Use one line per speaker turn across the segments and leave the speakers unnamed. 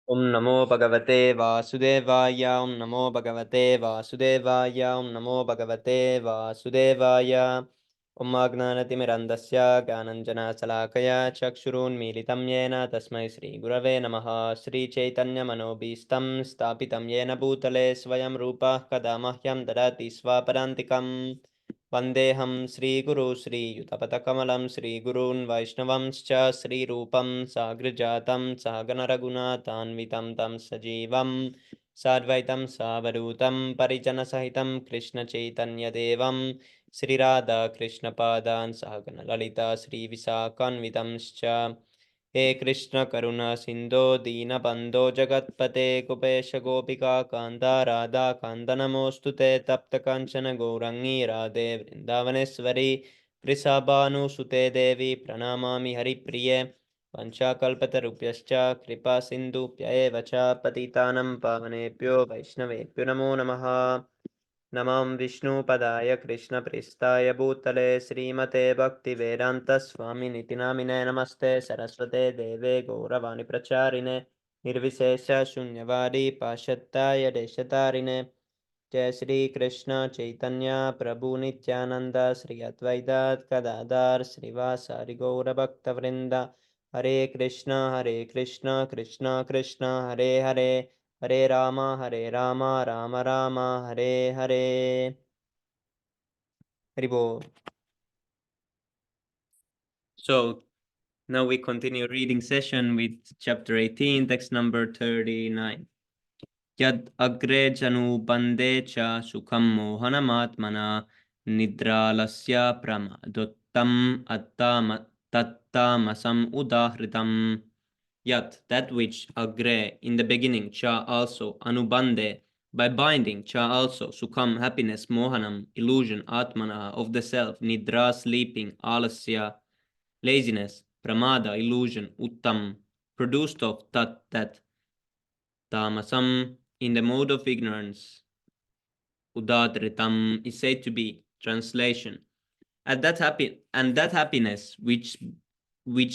Om Namo Bhagavate Vasudevaya. Om Namo Bhagavate Vasudevaya. Om Namo Bhagavate Vasudevaya. Om Agnanatimirandasya Gyananjana Salakaya Chakshurunmilitam Yena Tasmai Sri Gurave Namaha. Sri Chaitanya Manobhistam Stapitam Yena Bhutale Swayam Rupa Kadamahyam Dadati Swaparantikam. वन्देऽहं श्रीगुरु श्रीयुतपथकमलं श्रीगुरून् वैष्णवंश्च श्रीरूपं साग्रजातं सागनरघुनाथान्वितं तं सजीवं साद्वैतं सावधूतं परिजनसहितं कृष्णचैतन्यदेवं श्रीराधाकृष्णपादान् सहगणललिता श्रीविशाखान्वितंश्च हे कृष्ण करुणा सिन्धो दीनबन्धो जगत्पते कुपेश गोपिका कान्ता राधा कान्त नमोऽस्तु ते तप्त काञ्चन गौरङ्गी राधे वृन्दावनेश्वरी वृषभानुसुते देवी प्रणमामि हरिप्रिये वंशाकल्पतरुभ्यश्च कृपा सिन्धुभ्य एव च पतितानं पावनेभ्यो वैष्णवेभ्यो नमो नमः। नमं विष्णुपदाय कृष्णप्रेष्ठाय भूतले श्रीमते भक्तिवेदान्तस्वामिनिति नामिने नमस्ते सरस्वते देवे गौरवाणि प्रचारिणे निर्विशेषशून्यवादी पाश्चात्याय देशतारिणे जय श्री कृष्ण चैतन्य प्रभु नित्यानंद श्री अद्वैत गदाधर श्रीवासादि गौरभक्तवृंद हरे Krishna Krishna Krishna Hare Hare Hare Ram Ram Ram Hare Hare हरिबो. So now we continue reading session with chapter 18, text number 39. Yad agre janubande cha sukham mohanamaatmana nidralasya pramadottam tattamasam udahritam. Yat, that which, agre, in the beginning, cha also, anubande, by binding, cha also, sukham, happiness, mohanam, illusion, atmana, of the self, nidra, sleeping, alasya, laziness, pramada, illusion, uttam, produced of tat, that, tamasam, in the mode of ignorance, udadritam, is said to be. Translation. And that happiness which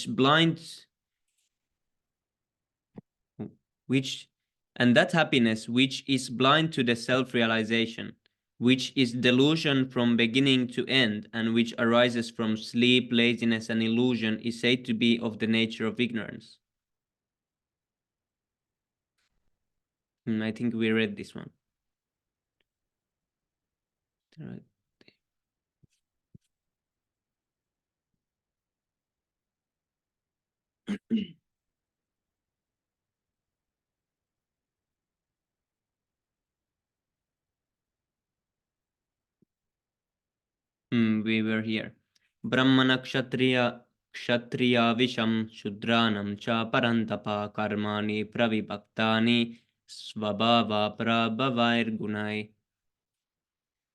blinds and that happiness which is blind to the self-realization, which is delusion from beginning to end, and which arises from sleep, laziness, and illusion, is said to be of the nature of ignorance. I think we read this one. Right. We were here. Brahmana kshatriya visham shudranam cha parantapa karmani pravibhaktani svabhava prabhavair gunai.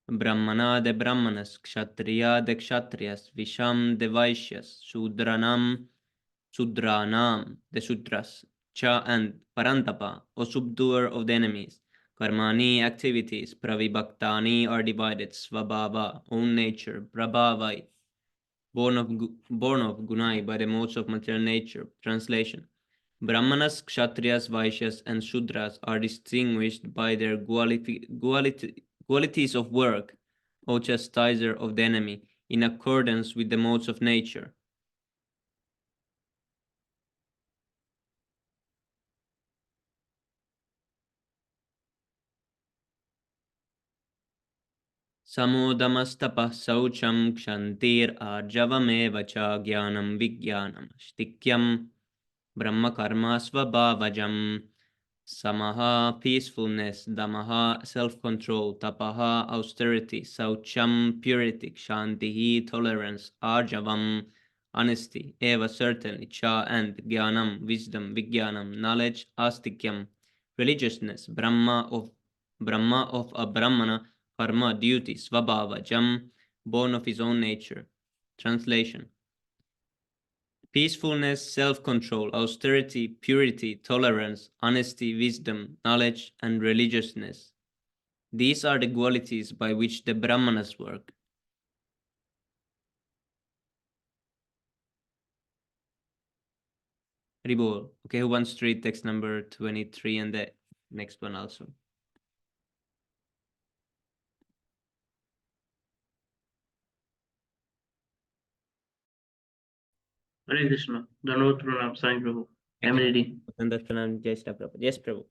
Brahmana de Brahmanas, Kshatriya de Kshatriyas, Visham de Vaishyas, Shudranam de Sudras, Cha and Parantapa, or subduer of the enemies. Karmani activities, Pravibhaktani are divided, Svabhava, own nature, Prabhavai, born of Gunai by the modes of material nature. Translation. Brahmanas, Kshatriyas, Vaishyas, and Shudras are distinguished by their qualities of work, O chastiser of the enemy, in accordance with the modes of nature. Samodamastapah saucham kshantir arjavameva cha jnanam vijnanam shtikyam brahma karma svabhavajam. Samaha, peacefulness, damaha, self-control, tapaha, austerity, saucham, purity, kshantihi, tolerance, arjavam, honesty, eva, certainly, cha, and jnanam, wisdom, vijnanam, knowledge, astikyam, religiousness, brahma of a brahmana, karma, duty, svabhava, jam, born of his own nature. Translation. Peacefulness, self-control, austerity, purity, tolerance, honesty, wisdom, knowledge, and religiousness. These are the qualities by which the Brahmanas work. Haribol. Okay, who wants to read text number 23 and the next one also?
Hare Krishna. Dandavat Pranam, Sai Prabhu. I am reading.
Yes, Prabhu.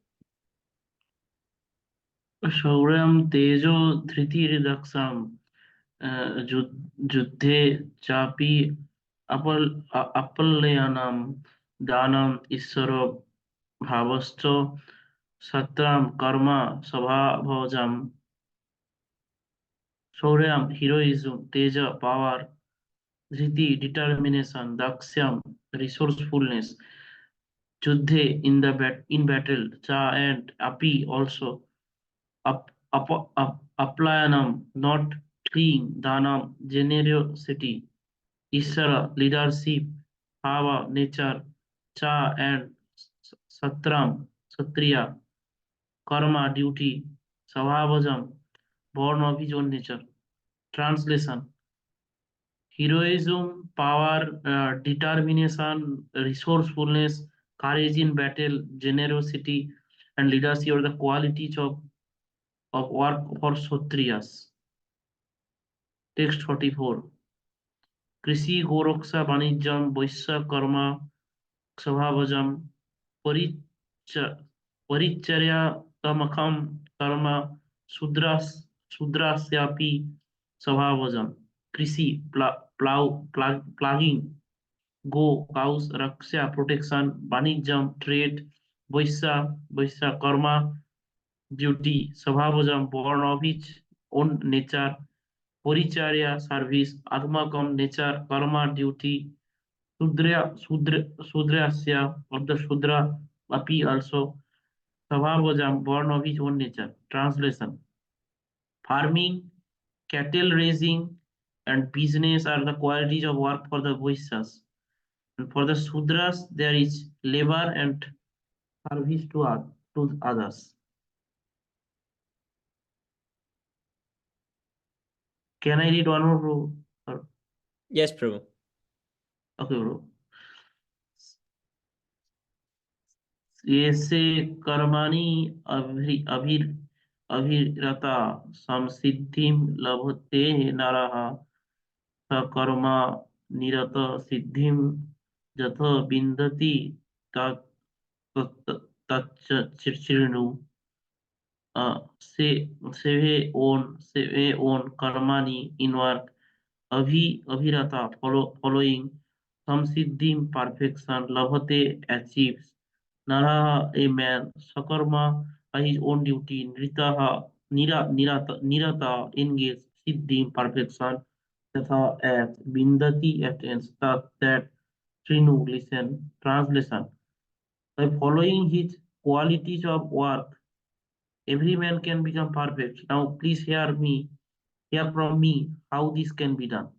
Shaurayam Tejo Dhriti Juddhe Chapi Apalyanam Danam Isaro Bhavascho Satram Karma Sabha Shaurayam heroism, Teja power, Dhriti determination, Daksyam resourcefulness, Juddhe in battle, Cha and Api also, Aplayanam not fleeing, Danam generosity, Isara leadership, Bhava nature, Cha and Satram Satriya, Karma duty, Savavajam born of his own nature. Translation: heroism, power, determination, resourcefulness, courage in battle, generosity, and leadership are the qualities of work for Kshatriyas. Text 44. Krishi Goroksha Banijam Vaishya Karma Svabhajam Paricharya Tamakam Karma Sudrasyapi Svabhajam. Krishi plugging go, cows, raksha, protection, banijam, trade, vaisya, karma, duty, sabhavajam, born of each own nature, poricharya, service, atmakam, nature, karma, duty, sudrasya, of the Shudra, api also, sabhavajam, born of his own nature. Translation: farming, cattle raising, and business are the qualities of work for the Vaishyas. And for the Sudras, there is labor and service to others. Can I read one more, bro?
Yes, Prabhu.
Okay, bro. येसे कर्माणि अभिरता संसिद्धिं लभते नरः सकर्मा निरत सिद्धिं यथ विन्दति तच्चिर्णु save on karmani in work abhirata following samsiddhim perfection labhate achieves naraha a man sakarma by his own duty nritaha nirata engage siddhim perfection thatha as bindati attains that trinu listen. Translation: by following his qualities of work every man can become perfect. Now, please hear from me how this can be done.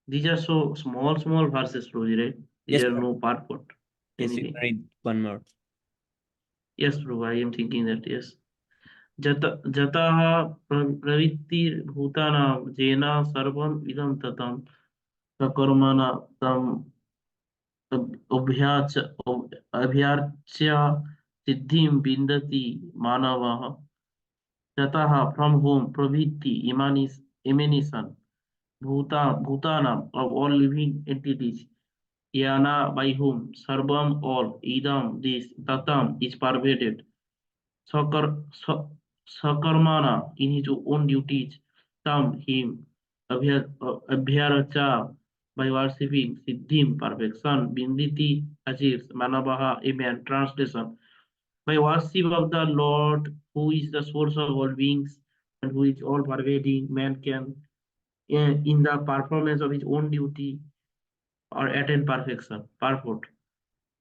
These are so small verses, Roji, right?
Yes,
There are
Prabhu.
no purport,
Yes, you
anything.
can read one more.
Yes, bro, I am thinking that, yes. Jataha pravittir bhutanam jena sarvam idam tatam sakarmana tam abhyarcha siddhim bindati manavaha. Jataha from whom pravritti emanation Bhutanam of all living entities, Yana by whom, Sarvam all, Idam this, Tatam is pervaded, Sakar, Sakarmana in his own duties, Tam him, Abhyaracha by worshipping, Siddhim perfection, Binditi achieves, Manabaha a man. Translation: by worship of the Lord, who is the source of all beings and who is all pervading, man can in the performance of his own duty or attain perfection. Purport.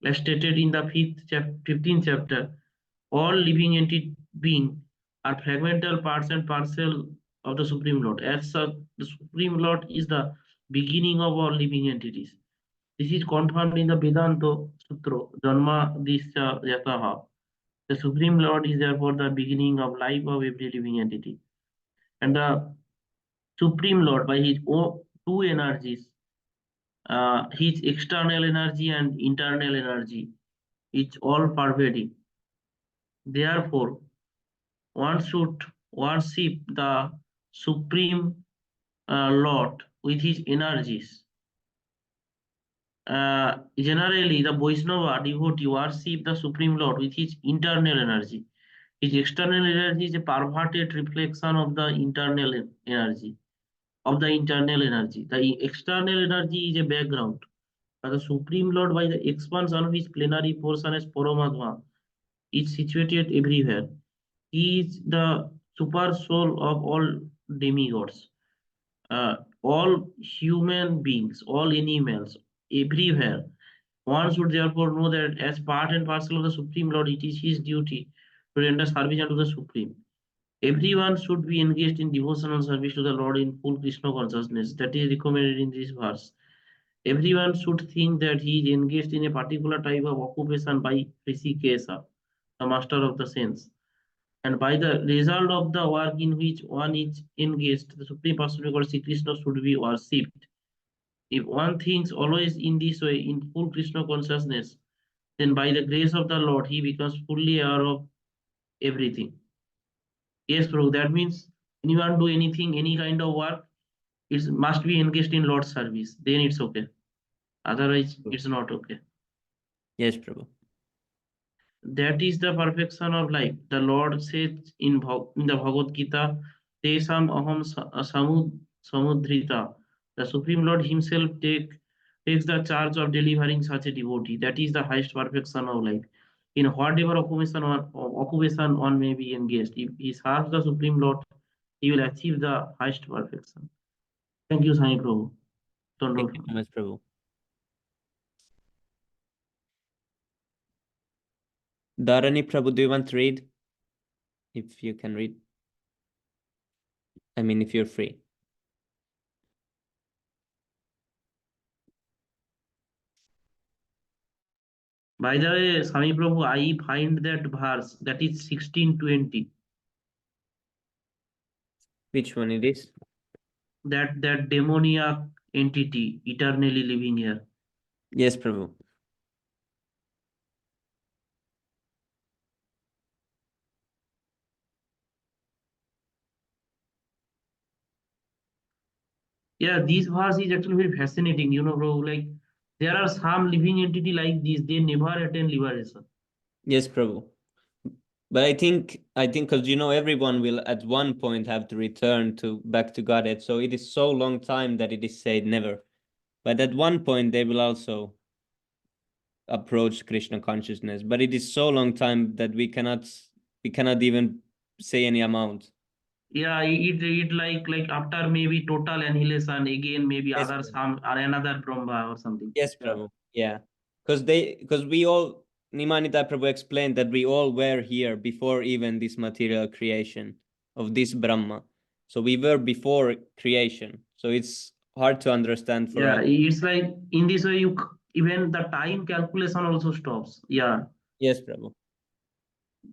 As stated in the 15th chapter, all living entity being are fragmental parts and parcel of the Supreme Lord. As such, the Supreme Lord is the beginning of all living entities. This is confirmed in the Vedanta Sutra, Janma Disya Yataha. The Supreme Lord is therefore the beginning of life of every living entity. And the Supreme Lord, by his own two energies, his external energy and internal energy is all pervading. Therefore, one should worship the Supreme Lord with his energies. Generally, the Vaishnava devotee worship the Supreme Lord with his internal energy. His external energy is a perverted reflection of the internal energy. The external energy is a background. But the Supreme Lord, by the expansion of his plenary portion as Paramatma, is situated everywhere. He is the super soul of all demigods, all human beings, all animals, everywhere. One should therefore know that as part and parcel of the Supreme Lord, it is his duty to render service unto the Supreme. Everyone should be engaged in devotional service to the Lord in full Krishna consciousness. That is recommended in this verse. Everyone should think that he is engaged in a particular type of occupation by Rishikesa, the master of the sense. And by the result of the work in which one is engaged, the Supreme Personality of Sri Krishna should be worshipped. If one thinks always in this way, in full Krishna consciousness, then by the grace of the Lord, he becomes fully aware of everything. Yes, bro, that means anyone do anything, any kind of work, it must be engaged in Lord's service. Then it's okay. Otherwise, it's not okay.
Yes, Prabhu.
That is the perfection of life. The Lord says in the Bhagavad Gita, Tesam aham samudrita. The Supreme Lord himself takes the charge of delivering such a devotee. That is the highest perfection of life. In whatever occupation one may be engaged, if he serves the Supreme Lord, he will achieve the highest perfection. Thank you, Sai Prabhu.
Thank you so much, Prabhu. Dharani Prabhu, do you want to read? If you can read. I mean, if you're free.
By the way, Swami Prabhu, I find that verse that is 1620.
Which one it is?
That demoniac entity eternally living here.
Yes, Prabhu.
Yeah, this verse is actually very fascinating, bro. Like there are some living entity like this, they never attain liberation.
Yes, Prabhu. But I think because everyone will at one point have to return back to Godhead. So it is so long time that it is said never. But at one point they will also approach Krishna consciousness. But it is so long time that we cannot even say any amount.
Yeah, it like after maybe total annihilation again, maybe
Yes,
other
Prabhu.
some or another Brahma or something.
Yes,
Yeah.
Prabhu. Yeah. Because we all, Nimanita Prabhu explained that we all were here before even this material creation of this Brahma. So we were before creation. So it's hard to understand for
Yeah,
us.
it's like in this way even the time calculation also stops. Yeah,
Yes, Prabhu.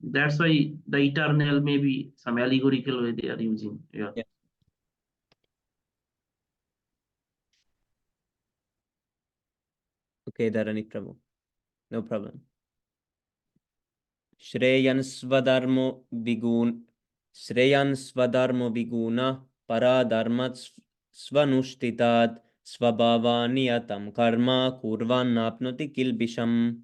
that's why the eternal maybe some allegorical way they are using. Yeah.
Yeah. Okay, Dharani Prabhu. No problem. श्रेयन् स्वधर्मो विगुण श्रेयन् स्वधर्मो विगुणः पराधर्मात् स्वनुष्ठितात् स्वभावानियतं कर्म कुर्वन्नाप्नोति किल्बिषम्.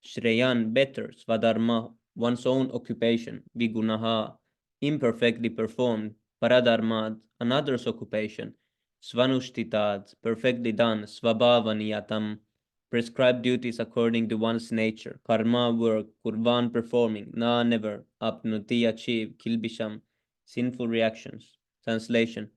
Shreyan, better, Swadharma, one's own occupation, Vigunaha, imperfectly performed, Paradharmat, another's occupation, Svanushtitad, perfectly done, Svabhavaniyatam, prescribed duties according to one's nature, Karma, work, Kurvan, performing, Na, never, Apnuti, achieve, Kilbisham, sinful reactions. Translation.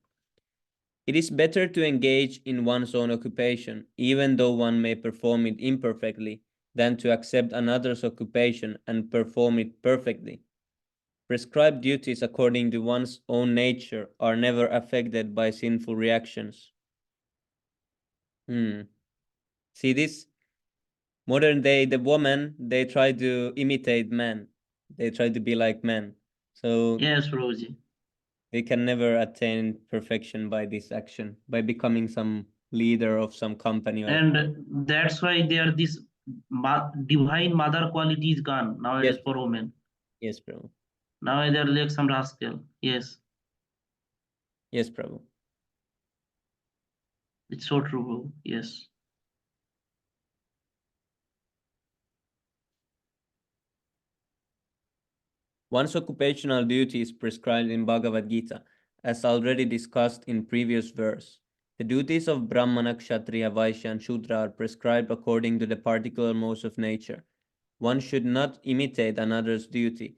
It is better to engage in one's own occupation, even though one may perform it imperfectly, than to accept another's occupation and perform it perfectly. Prescribed duties according to one's own nature are never affected by sinful reactions. See this? Modern day, the woman, they try to imitate men. They try to be like men. So
Yes, Prabhuji.
they can never attain perfection by this action, by becoming some leader of some company.
And that's why there this divine mother quality is gone nowadays
Yes,
for women.
yes, Prabhu.
Now they're like some rascal. Yes,
Yes, Prabhu.
it's so true, bro. Yes.
One's occupational duty is prescribed in Bhagavad Gita, as already discussed in previous verse. The duties of Brahmana, Kshatriya, Vaishya, and Shudra are prescribed according to the particular modes of nature. One should not imitate another's duty.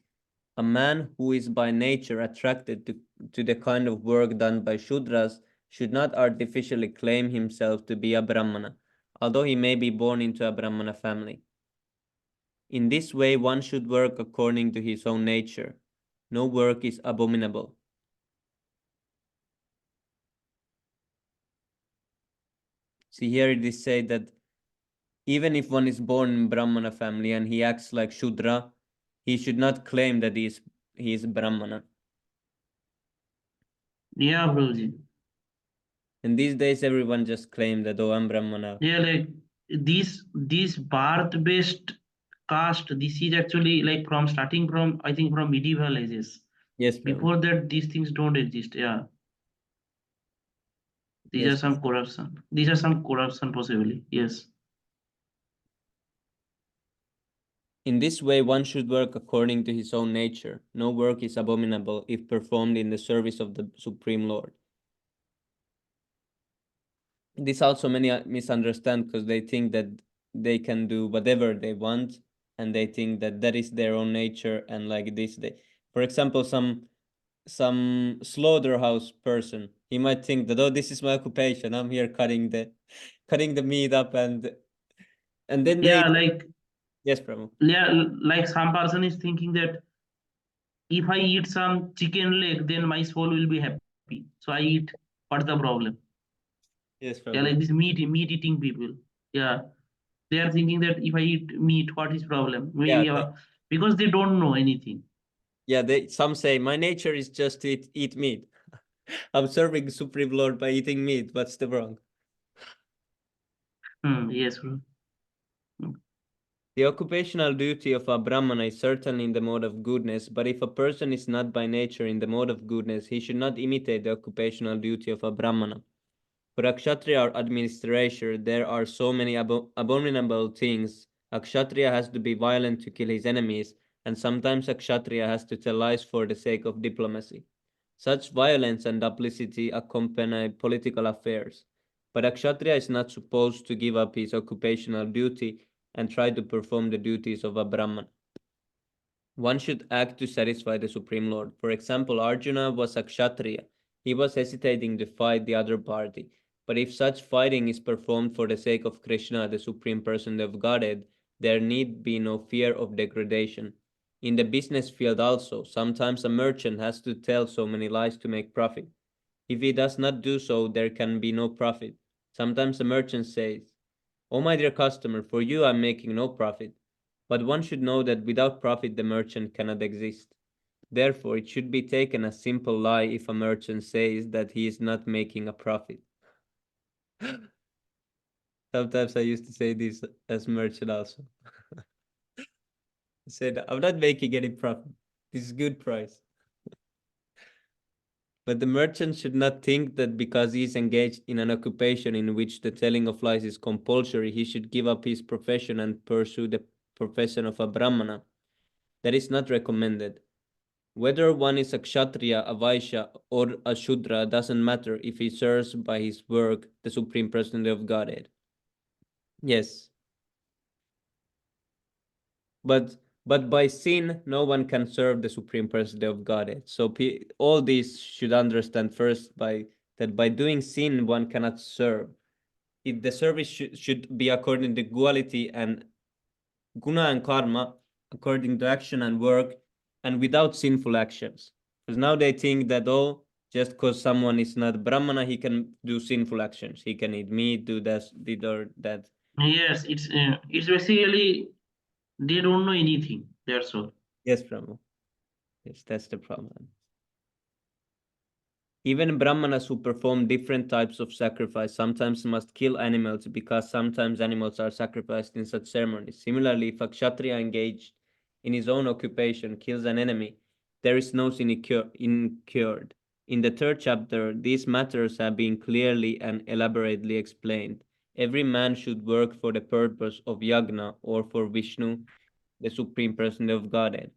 A man who is by nature attracted to the kind of work done by Shudras should not artificially claim himself to be a Brahmana, although he may be born into a Brahmana family. In this way, one should work according to his own nature. No work is abominable. See, here it is said that even if one is born in Brahmana family and he acts like Shudra, he should not claim that he is Brahmana.
Yeah, broji.
And these days, everyone just claims that, oh, I'm Brahmana.
Yeah, like these birth based caste, this is actually like from starting from, I think, from medieval ages.
Yes, Prabhu.
Before that, these things don't exist. Yeah, these
Yes.
are some corruption. These are some corruption possibly. Yes.
In this way, one should work according to his own nature. No work is abominable if performed in the service of the Supreme Lord. This also many misunderstand because they think that they can do whatever they want, and they think that that is their own nature, and like this, for example, some slaughterhouse person, he might think that, oh, this is my occupation. I'm here cutting the meat up, and then they.
Yeah, like
Yes, Prabhu.
yeah, like some person is thinking that if I eat some chicken leg, then my soul will be happy. So I eat. What's the problem?
Yes,
Yeah,
Prabhu.
like this meat eating people. Yeah, they are thinking that if I eat meat, what is problem?
Yeah,
Maybe because they don't know anything.
yeah. Some say my nature is just to eat meat. I'm serving Supreme Lord by eating meat. What's the wrong?
Yes, bro.
The occupational duty of a Brahmana is certainly in the mode of goodness, but if a person is not by nature in the mode of goodness, he should not imitate the occupational duty of a Brahmana. For a Kshatriya or administrator, there are so many abominable things. A Kshatriya has to be violent to kill his enemies, and sometimes a Kshatriya has to tell lies for the sake of diplomacy. Such violence and duplicity accompany political affairs. But a Kshatriya is not supposed to give up his occupational duty and try to perform the duties of a Brahman. One should act to satisfy the Supreme Lord. For example, Arjuna was a Kshatriya. He was hesitating to fight the other party. But if such fighting is performed for the sake of Krishna, the Supreme Person of Godhead, there need be no fear of degradation. In the business field also, sometimes a merchant has to tell so many lies to make profit. If he does not do so, there can be no profit. Sometimes a merchant says, "Oh, my dear customer, for you I am making no profit." But one should know that without profit the merchant cannot exist. Therefore, it should be taken as simple lie if a merchant says that he is not making a profit. Sometimes I used to say this as merchant also. I said, I'm not making any profit. This is good price. But the merchant should not think that because he is engaged in an occupation in which the telling of lies is compulsory, he should give up his profession and pursue the profession of a Brahmana. That is not recommended. Whether one is a Kshatriya, a Vaishya, or a Shudra doesn't matter if he serves by his work the Supreme Personality of Godhead. Yes. But by sin, no one can serve the Supreme Personality of Godhead. So all these should understand first that by doing sin, one cannot serve. If the service should be according to duality and guna and karma, according to action and work, and without sinful actions. Because now they think that, oh, just because someone is not Brahmana, he can do sinful actions. He can eat meat, do this, did or that.
Yes, it's basically they don't know anything. That's all.
Yes, Brahma. Yes, that's the problem. Even Brahmanas who perform different types of sacrifice sometimes must kill animals because sometimes animals are sacrificed in such ceremonies. Similarly, if a Kshatriya engaged in his own occupation kills an enemy, there is no sin incurred. In the third chapter, these matters have been clearly and elaborately explained. Every man should work for the purpose of yagna or for Vishnu, the Supreme Person of Godhead.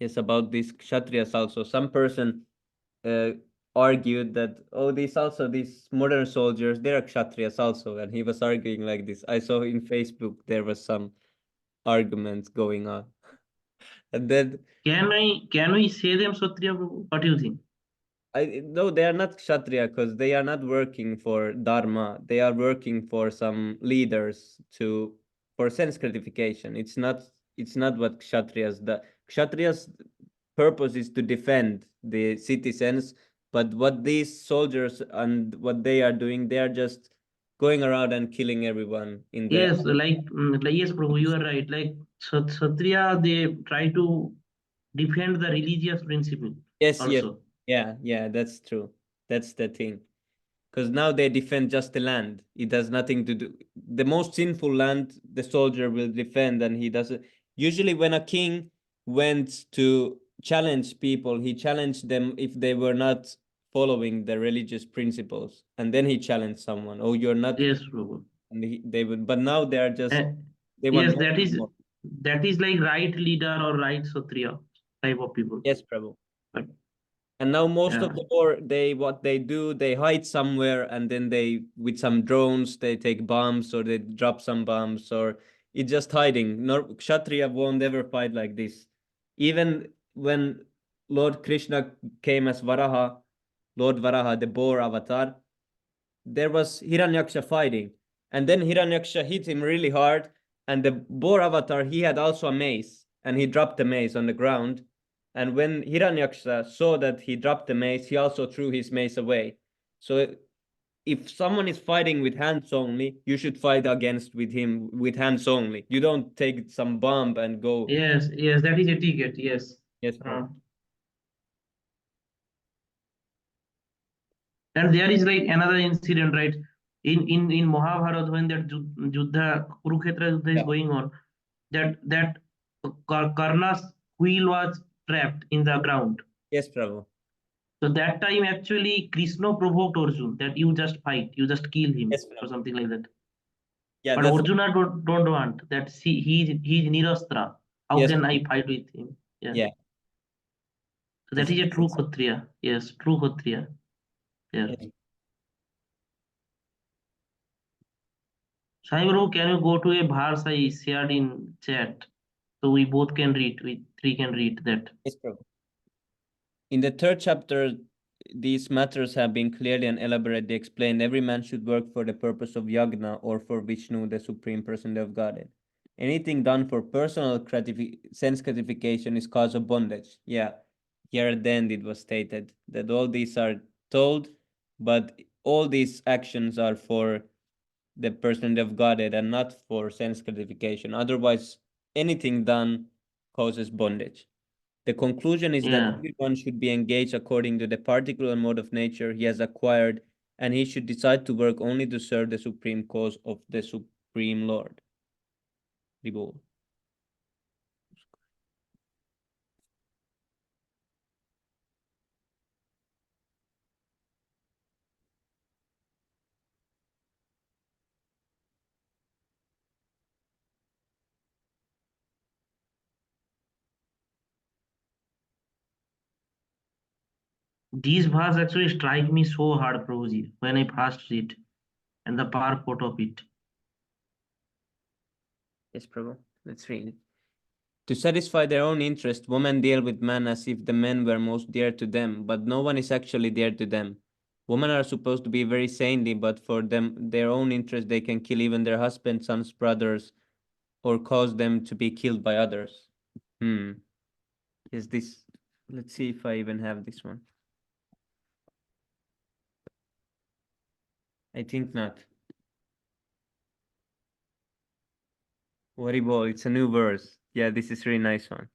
Yes, about these Kshatriyas also. Some person uh, argued that, oh, these modern soldiers, they are Kshatriyas also, and he was arguing like this. I saw in Facebook there was some arguments going on. And then
Can we say them Kshatriya, Prabhu? What do you think?
I no, they are not Kshatriya because they are not working for Dharma. They are working for some leaders to for sense gratification. It's not what Kshatriyas. The Kshatriyas' purpose is to defend the citizens, but what these soldiers and what they are doing, they are just going around and killing everyone in the.
Yes, yes, Prabhu, you are right. Like Kshatriya, they try to defend the religious principle
Yes, yes,
also.
yeah, yeah, that's true. That's the thing. Because now they defend just the land. It has nothing to do. The most sinful land, the soldier will defend, and he doesn't. Usually, when a king went to challenge people, he challenged them if they were not following the religious principles, and then he challenged someone. Oh, you're not,
Yes, Prabhu.
and they would. But now they are just
Uh,
they want
yes,
more and more.
that is like right leader or right Kshatriya type of people.
Yes, Prabhu.
But
And now most
yeah,
of the war, they what they do, they hide somewhere, and then they with some drones they take bombs or they drop some bombs, or it's just hiding. No, Kshatriya won't ever fight like this. Even when Lord Krishna came as Varaha, Lord Varaha, the boar avatar, there was Hiranyaksha fighting, and then Hiranyaksha hit him really hard, and the boar avatar, he had also a mace, and he dropped the mace on the ground. And when Hiranyaksha saw that he dropped the mace, he also threw his mace away. So if someone is fighting with hands only, you should fight against with him with hands only. You don't take some bomb and go.
yes, that is etiquette. Yes.
Yes, bro.
Uh, and there is like another incident, right? In Mahabharata, when that Juddha, Kurukshetra Juddha is
Yeah.
going on, that Karna's wheel was trapped in the ground.
Yes, Prabhu.
So that time actually Krishna provoked Arjun that you just fight, you just kill him
Yes,
or
Prabhu.
something like that.
Yeah,
But
that's
Arjuna don't want that. See, he's nirastra. How
yes,
can
Prabhu.
I fight with him? Yeah.
Yeah.
So that
That's
is a true
that's
Kshatriya. Yes, true Kshatriya. Yeah.
yes.
Sai bro, can you go to a verse I shared in chat so we both can read? We three can read that.
Yes, Prabhu. In the third chapter, these matters have been clearly and elaborately explained. Every man should work for the purpose of yagna or for Vishnu, the Supreme Person of Godhead. Anything done for personal sense gratification is cause of bondage. Yeah, here at the end it was stated that all these are told, but all these actions are for the person of Godhead and not for sense gratification. Otherwise, anything done causes bondage. The conclusion is that
Yeah.
everyone should be engaged according to the particular mode of nature he has acquired, and he should decide to work only to serve the supreme cause of the Supreme Lord. Ribol.
These verse actually strike me so hard, Prabhuji, when I first read and the purport of it.
Yes, Prabhu. Let's read it. To satisfy their own interest, women deal with men as if the men were most dear to them, but no one is actually dear to them. Women are supposed to be very saintly, but for their own interest, they can kill even their husbands, sons, brothers, or cause them to be killed by others. Hmm. Is this? Let's see if I even have this one. I think not. Horrible. It's a new verse. Yeah, this is really nice one.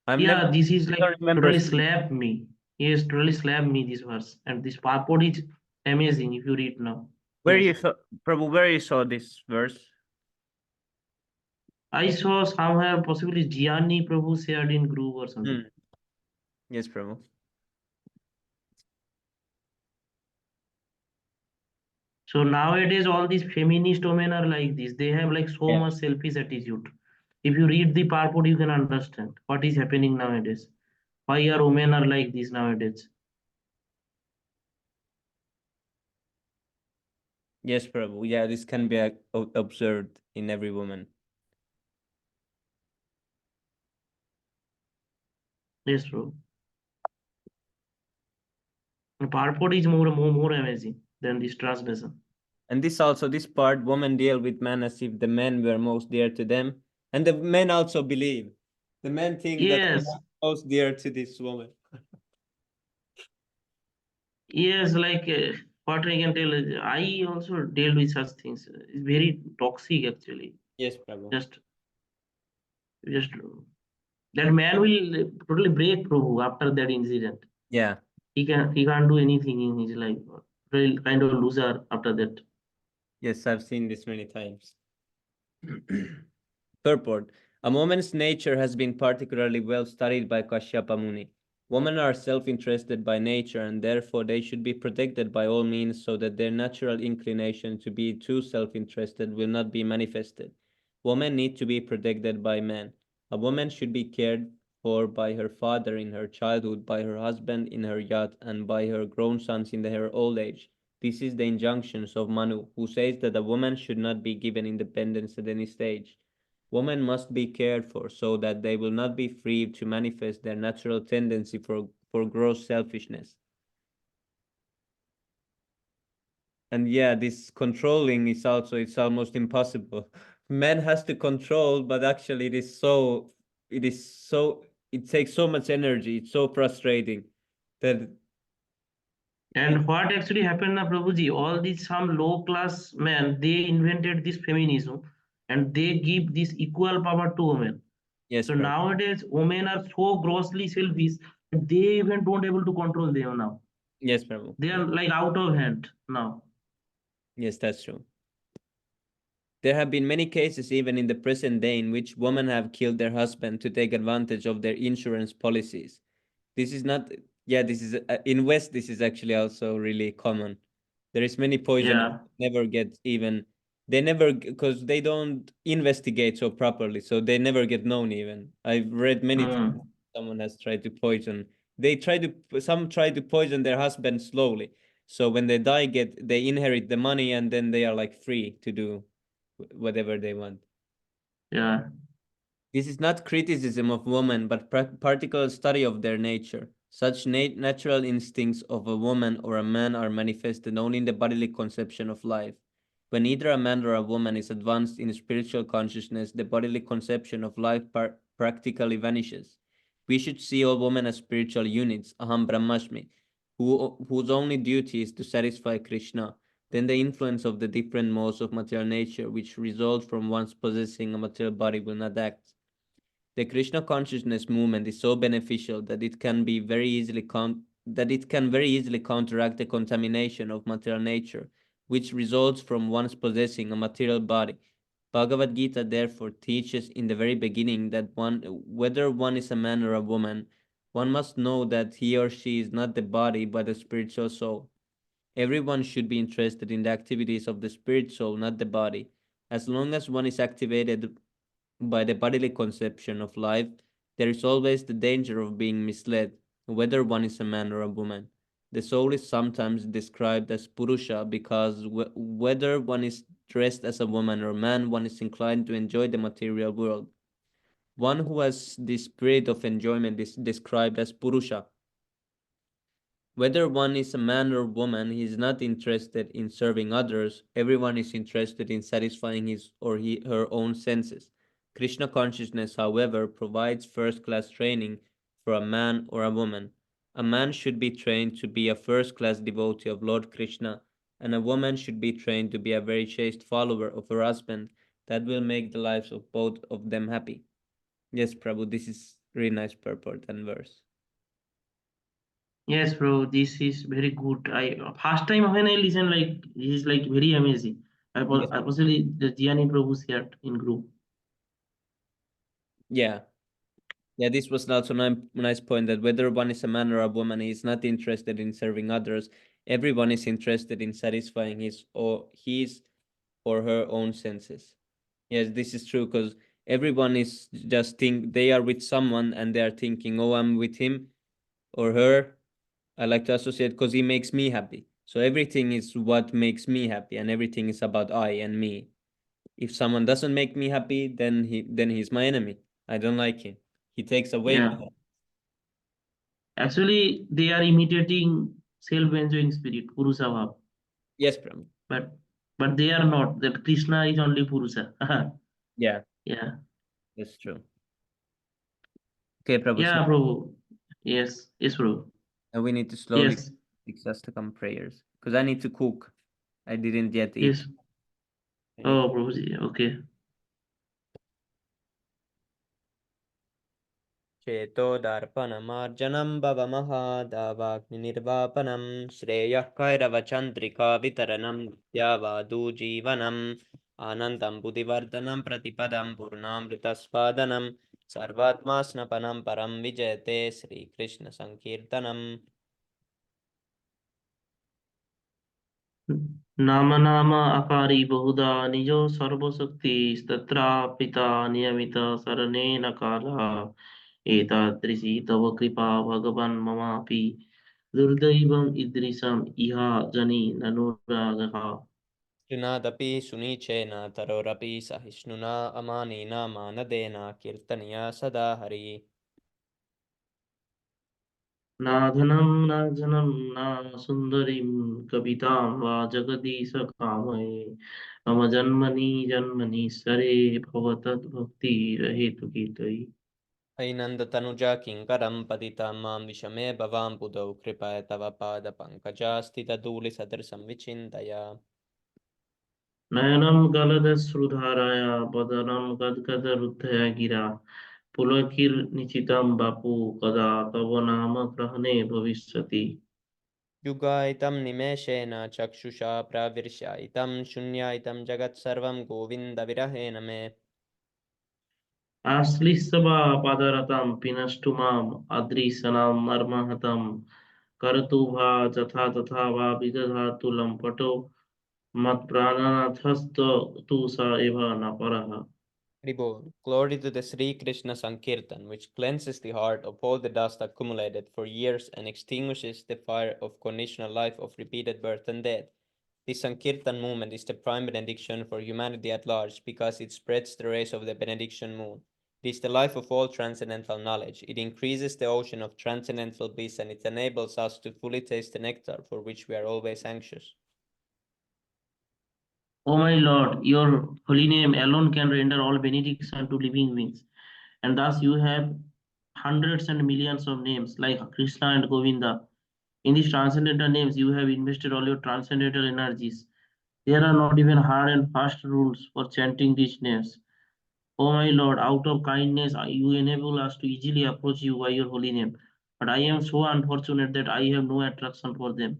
I'm never.
Yeah, this is
I
like
don't remember
totally
seeing.
slapped me. He has totally slapped me this verse, and this purport is amazing if you read now.
Where
Yes.
you saw, Prabhu, where you saw this verse?
I saw somewhere possibly Gianni Prabhu shared in group or something.
Hmm. Yes, Prabhu.
So nowadays all these feminist women are like this. They have like so
Yeah.
much selfish attitude. If you read the purport, you can understand what is happening nowadays. Why are women are like this nowadays?
Yes, Prabhu. Yeah, this can be observed in every woman.
Yes, bro. The purport is more amazing than this translation.
And this part, women deal with men as if the men were most dear to them. And the men also believe. The men think that they
Yes,
are most dear to this woman.
yes, like what I can tell is I also deal with such things. It's very toxic actually.
Yes, Prabhu.
Just, just that man will totally break Prabhu after that incident.
Yeah.
He can't do anything in his life. Really kind of loser after that.
Yes, I've seen this many times. Purport. A woman's nature has been particularly well studied by Kashyapa Muni. Women are self-interested by nature and therefore they should be protected by all means so that their natural inclination to be too self-interested will not be manifested. Women need to be protected by men. A woman should be cared for by her father in her childhood, by her husband in her youth, and by her grown sons in her old age. This is the injunctions of Manu, who says that a woman should not be given independence at any stage. Women must be cared for so that they will not be free to manifest their natural tendency for gross selfishness. And yeah, this controlling is also it's almost impossible. Man has to control, but actually it is so it takes so much energy. It's so frustrating that
And what actually happened now, Prabhuji, all these some low class men, they invented this feminism and they give this equal power to women.
yes,
So
Prabhu.
nowadays women are so grossly selfish that they even don't able to control them now.
Yes, Prabhu.
They are like out of hand now.
Yes, that's true. There have been many cases, even in the present day, in which women have killed their husband to take advantage of their insurance policies. This is not, yeah, this is in West. This is actually also really common. There is many poisoners
Yeah.
never get even. They never because they don't investigate so properly, so they never get known. Even I've read many times
Mm.
someone has tried to poison. Some try to poison their husband slowly. So when they die, they inherit the money and then they are like free to do whatever they want.
Yeah.
This is not criticism of women, but particular study of their nature. Such natural instincts of a woman or a man are manifested only in the bodily conception of life. When either a man or a woman is advanced in spiritual consciousness, the bodily conception of life practically vanishes. We should see all women as spiritual units, aham brahmasmi, whose only duty is to satisfy Krishna. Then the influence of the different modes of material nature, which result from one's possessing a material body, will not act. The Krishna consciousness movement is so beneficial that it can very easily counteract the contamination of material nature, which results from one's possessing a material body. Bhagavad Gita therefore teaches in the very beginning that whether one is a man or a woman, one must know that he or she is not the body but the spiritual soul. Everyone should be interested in the activities of the spirit soul, not the body. As long as one is activated by the bodily conception of life, there is always the danger of being misled, whether one is a man or a woman. The soul is sometimes described as Purusha because whether one is dressed as a woman or man, one is inclined to enjoy the material world. One who has the spirit of enjoyment is described as Purusha. Whether one is a man or woman, he is not interested in serving others. Everyone is interested in satisfying his or her own senses. Krishna consciousness, however, provides first class training for a man or a woman. A man should be trained to be a first class devotee of Lord Krishna, and a woman should be trained to be a very chaste follower of her husband. That will make the lives of both of them happy. Yes, Prabhu, this is really nice purport and verse.
Yes, bro, this is very good. I first time when I listen, like this is like very amazing.
Yes.
I possibly the Gianni Prabhu shared in group.
Yeah. Yeah, this was also a nice point that whether one is a man or a woman, he is not interested in serving others. Everyone is interested in satisfying his or her own senses. Yes, this is true because everyone is just think they are with someone and they are thinking, oh, I'm with him or her. I like to associate because he makes me happy. So everything is what makes me happy, and everything is about I and me. If someone doesn't make me happy, then he's my enemy. I don't like him. He takes away my
Yeah, actually, they are imitating self-enjoying spirit, Purusa Bhav,
yes, Pram.
but they are not. That Krishna is only Purusa.
Yeah,
Yeah,
that's true. Okay, Prabhu. So
yeah, bro. Yes, yes, bro.
we need to slowly
Yes,
Sixastakam prayers because I need to cook. I didn't yet eat.
yes.
I need
Oh, bro. Okay.
चेतोदर्पणमार्जनं भवमहादावाग्निर्वापनं श्रेयः कैरवचन्द्रिकावितरणं द्यावादूजीवनम् आनन्दं बुधिवर्धनं प्रतिपदं पूर्णामृतस्वादनं सर्वात्मा स्नपनं परं विजयते श्रीकृष्णसङ्कीर्तनम्
नाम नाम आकारी बहुधा निजो सर्वशक्ति तत्रापिता नियमित शरणेन कालः एतादृशी तव कृपा भगवन् ममापि दुर्दैवम् ईदृशम् इह जनि ननुरागः
शृणादपि सुनीचेन तरोरपि सहिष्णुना अमानिना मानदेन कीर्तनीया सदा हरि
न धनं न जनं न सुन्दरीं कवितां वा जगदीश कामये मम जन्मनि जन्मनि सरे भव तद्भक्तिरहेतुकीर्तयि
हैनन्दतनुजा किङ्करं पतितं मां विषमे भवाम्बुधौ कृपया तव पादपङ्कजास्थितधूलिसदृशं विचिन्तय
नयनं गलदश्रुधाराया वदनं गद्गदरुद्धया गिरा पुलकिर्निचितं बापू कदा तव नाम ग्रहणे भविष्यति
युगायितं निमेषेण चक्षुषा प्रविर्शायितं शून्यायितं जगत्सर्वं गोविन्दविरहेण मे
आश्लिष्यवा पादरतां पिनष्टु माम् अदृशनां मर्महतं करतु भा यथा तथा वा विदधातु लम्पटो मत्प्राणनाथस्तु स एव न परः
Haribo, glory to the Sri Krishna Sankirtan, which cleanses the heart of all the dust accumulated for years and extinguishes the fire of conditional life of repeated birth and death. This Sankirtan movement is the prime benediction for humanity at large because it spreads the rays of the benediction moon. It is the life of all transcendental knowledge. It increases the ocean of transcendental bliss and it enables us to fully taste the nectar for which we are always anxious.
O my Lord, your holy name alone can render all benediction to living beings. And thus you have hundreds and millions of names like Krishna and Govinda. In these transcendental names, you have invested all your transcendental energies. There are not even hard and fast rules for chanting these names. O my Lord, out of kindness, you enable us to easily approach you by your holy name. But I am so unfortunate that I have no attraction for them.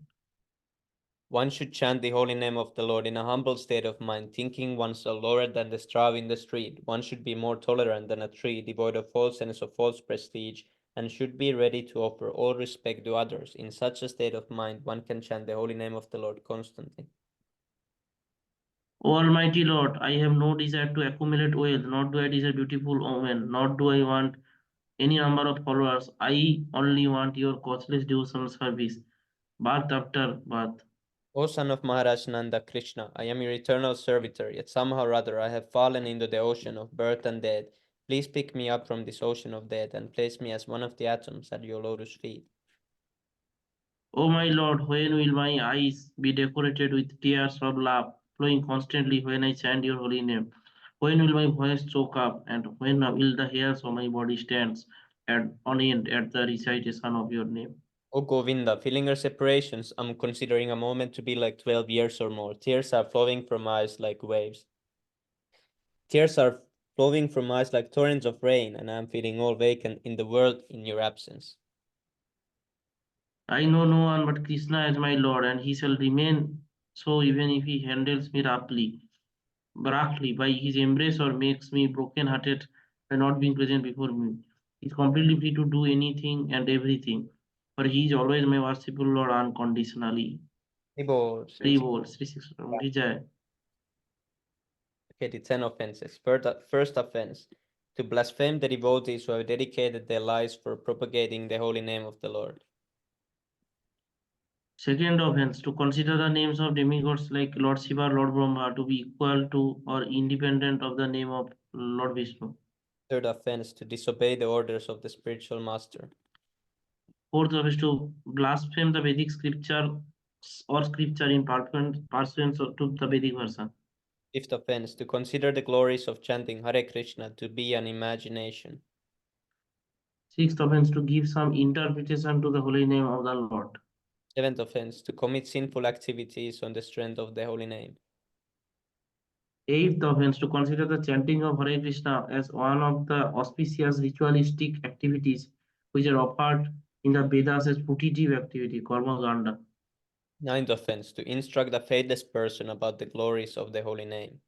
One should chant the holy name of the Lord in a humble state of mind, thinking oneself lower than the straw in the street. One should be more tolerant than a tree, devoid of all sense of false prestige, and should be ready to offer all respect to others. In such a state of mind, one can chant the holy name of the Lord constantly.
O Almighty Lord, I have no desire to accumulate wealth, nor do I desire beautiful women, nor do I want any number of followers. I only want your causeless devotional service, birth after birth.
O son of Maharaj Nanda Krishna, I am your eternal servitor, yet somehow or other I have fallen into the ocean of birth and death. Please pick me up from this ocean of death and place me as one of the atoms at your lotus feet.
O my Lord, when will my eyes be decorated with tears of love, flowing constantly when I chant your holy name? When will my voice choke up, and when will the hairs of my body stand on end at the recitation of your name?
Oh Govinda, feeling our separations, I'm considering a moment to be like 12 years or more. Tears are flowing from eyes like waves. Tears are flowing from eyes like torrents of rain, and I'm feeling all vacant in the world in your absence.
I know no one but Krishna as my Lord, and he shall remain so even if he handles me roughly by his embrace or makes me broken-hearted by not being present before me. He is completely free to do anything and everything, for he is always my worshipful Lord unconditionally.
Haribo,
Hari Bol, Sri Krishna Hari Jai.
Okay, the 10 offenses. First offense, to blaspheme the devotees who have dedicated their lives for propagating the holy name of the Lord.
Second offense, to consider the names of demigods like Lord Shiva, Lord Brahma to be equal to or independent of the name of Lord Vishnu.
Third offense, to disobey the orders of the spiritual master.
Fourth offense, to blaspheme the Vedic scripture or scripture in pursuance to the Vedic version.
Fifth offense, to consider the glories of chanting Hare Krishna to be an imagination.
Sixth offense, to give some interpretation to the holy name of the Lord.
Seventh offense, to commit sinful activities on the strength of the holy name.
Eighth offense, to consider the chanting of Hare Krishna as one of the auspicious ritualistic activities which are offered in the Vedas as putative activity, karma ganda.
Ninth offense, to instruct the faithless person about the glories of the holy name.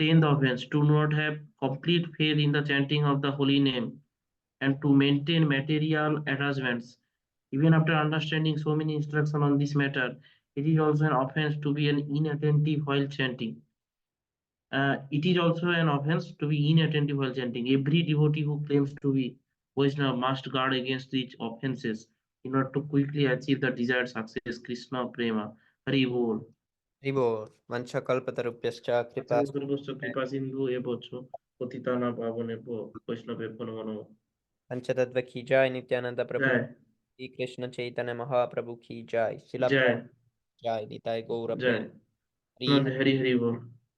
10th offense, to not have complete faith in the chanting of the holy name and to maintain material attachments. Even after understanding so many instructions on this matter, it is also an offense to be an inattentive while chanting. It is also an offense to be inattentive while chanting. Every devotee who claims to be Vaishnava must guard against these offenses in order to quickly achieve the desired success. Krishna Prema. Hari Bol.
Haribo, Vanchakalpatarupyascha kripa.
कृपा सिंधु एवं पतितानां पावनेभ्यो वैष्णवेभ्यो नमो नमः।
पंचतत्व की जय, नित्यानंद प्रभु
जय
श्री कृष्ण चैतन्य महाप्रभु की जय, शिला
जय
जय, निताय गौर
जय
प्रेम हरि
हरि हरि बोल।